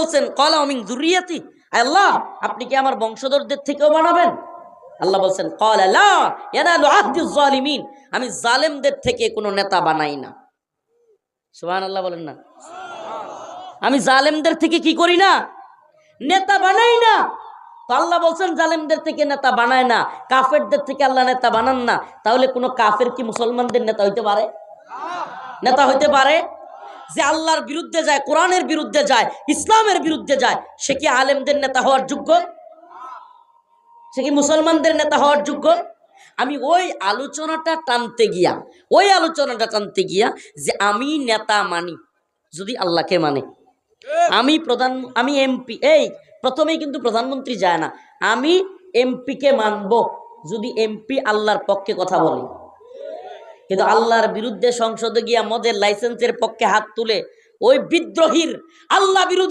বলছেন ক্বালা মিন যুররিয়াতি, আল্লাহ আপনি কি আমার বংশধরদের থেকেও বানাবেন? আল্লাহ বলছেন ক্বালা লা ইয়ানালু আহদিজ জালিমিন, আমি জালেমদের থেকে কোনো নেতা বানাই না। সুবহানাল্লাহ বলেন না। আমি জালেমদের থেকে কি করি না? নেতা বানাই না। তো আল্লাহ বলছেন জালেমদের থেকে নেতা বানায় না, কাফেরদের থেকে আল্লাহ নেতা বানান না। তাহলে কোনো কাফের কি মুসলমানদের নেতা হইতে পারে? নেতা হইতে পারে? যে আল্লাহর বিরুদ্ধে যায়, কোরআনের বিরুদ্ধে যায়, ইসলামের বিরুদ্ধে যায়, সে কি আলেমদের নেতা হওয়ার যোগ্য? সে কি মুসলমানদের নেতা হওয়ার যোগ্য? আমি ওই আলোচনাটা টানতে গিয়া যে আমি নেতা মানি যদি আল্লাহকে মানে। আমি এমপি, এই প্রথমেই কিন্তু প্রধানমন্ত্রী যায় না, আমি এমপিকে মানবো যদি এমপি আল্লাহর পক্ষে কথা বলে। কিন্তু আল্লাহর বিরুদ্ধে সংসদে গিয়া মদের লাইসেন্সের পক্ষে হাত তুলে ওই বিদ্রোহীর আল্লাহ বিরুদ্ধে